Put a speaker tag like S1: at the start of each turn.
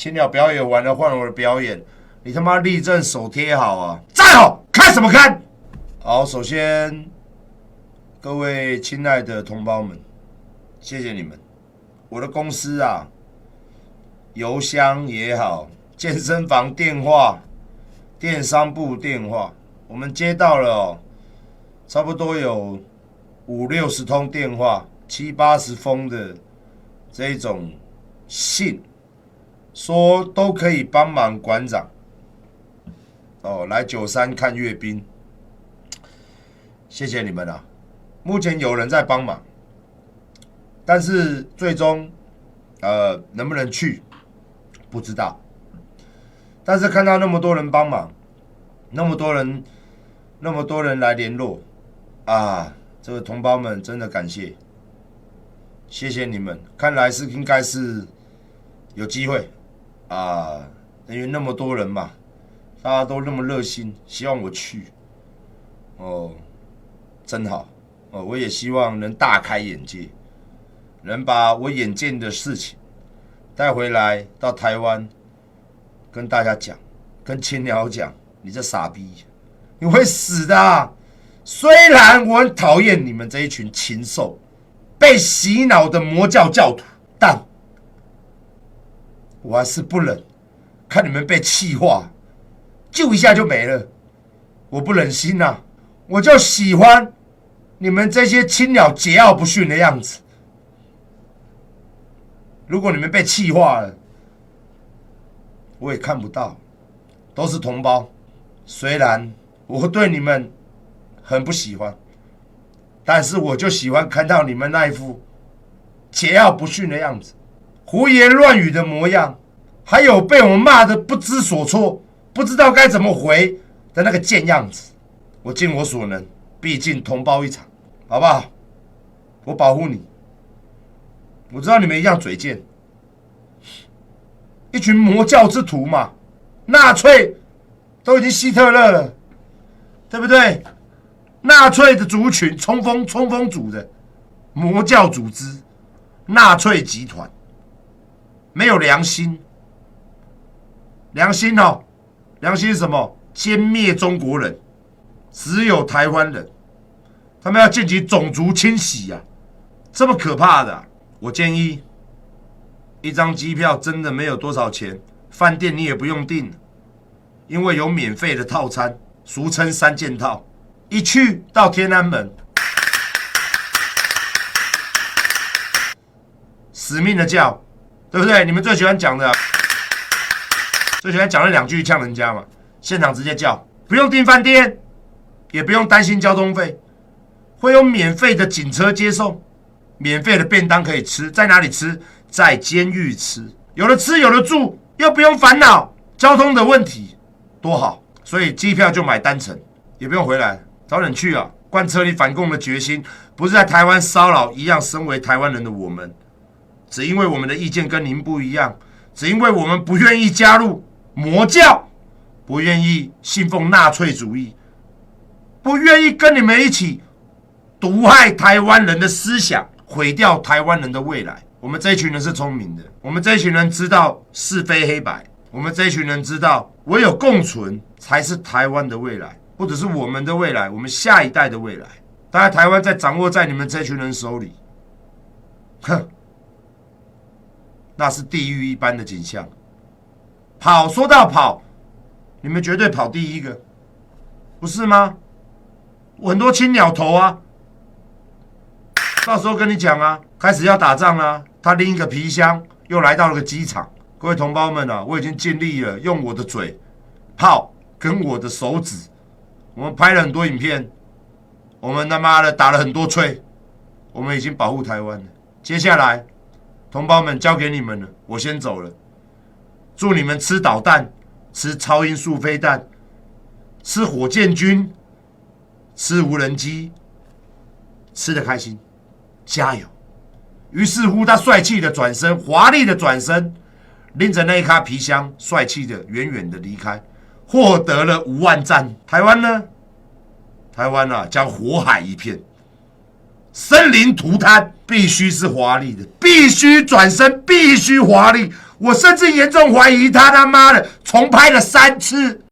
S1: 青鸟表演完了，换我的表演，你他妈立正手贴好啊！站好，看什么看？好，首先各位亲爱的同胞们，谢谢你们。我的公司啊，邮箱也好，健身房电话、电商部电话，我们接到了差不多有50-60通电话，70-80封的这种信，说都可以帮忙馆长来93看阅兵，谢谢你们啊！目前有人在帮忙，但是最终能不能去不知道。但是看到那么多人帮忙，那么多人来联络啊，这个同胞们真的感谢，谢谢你们。看来是应该是有机会啊，因为那么多人嘛，大家都那么热心，希望我去真好我也希望能大开眼界，能把我眼见的事情带回来到台湾，跟大家讲，跟青鸟讲，你这傻逼，你会死的啊！虽然我很讨厌你们这一群禽兽，被洗脑的魔教教徒，但我还是不忍看你们被气化，救一下就没了，我不忍心啊！我就喜欢你们这些青鸟桀骜不驯的样子。如果你们被气化了，我也看不到，都是同胞。虽然我对你们很不喜欢，但是我就喜欢看到你们那一副桀骜不驯的样子，胡言乱语的模样，还有被我骂的不知所措，不知道该怎么回的那个贱样子。我尽我所能，毕竟同胞一场，好不好？我保护你。我知道你们一样嘴贱，一群魔教之徒嘛，纳粹都已经希特勒了，对不对？纳粹的族群，冲锋组的魔教组织，纳粹集团没有良心，良心是什么？歼灭中国人，只有台湾人，他们要进行种族清洗啊，这么可怕的我建议，一张机票真的没有多少钱，饭店你也不用订，因为有免费的套餐，俗称3件套，一去到天安门，死命的叫，对不对？你们最喜欢讲的最喜欢讲那2句呛人家嘛，现场直接叫，不用订饭店，也不用担心交通费，会有免费的警车接送。免费的便当可以吃，在哪里吃？在监狱吃，有的吃有的住，又不用烦恼交通的问题，多好！所以机票就买单程，也不用回来，早点去啊！贯彻你反共的决心，不是在台湾骚扰一样身为台湾人的我们，只因为我们的意见跟您不一样，只因为我们不愿意加入魔教，不愿意信奉纳粹主义，不愿意跟你们一起毒害台湾人的思想，毁掉台湾人的未来。我们这一群人是聪明的，我们这一群人知道是非黑白，我们这一群人知道唯有共存才是台湾的未来，或者是我们的未来，我们下一代的未来。当然台湾在掌握在你们这群人手里，那是地狱一般的景象。说到跑，你们绝对跑第一个，不是吗？我很多青鸟头啊，到时候跟你讲啊，开始要打仗啊，他拎一个皮箱又来到了个机场。各位同胞们啊，我已经尽力了，用我的嘴炮跟我的手指，我们拍了很多影片，我们他妈的打了很多催，我们已经保护台湾了。接下来同胞们交给你们了，我先走了。祝你们吃导弹，吃超音速飞弹，吃火箭军，吃无人机，吃得开心，加油！于是乎，他帅气的转身，华丽的转身，拎着那一卡皮箱，帅气的远远的离开，获得了5万赞。台湾呢？台湾啊，将火海一片，森林涂炭，必须是华丽的，必须转身，必须华丽。我甚至严重怀疑他妈的重拍了3次。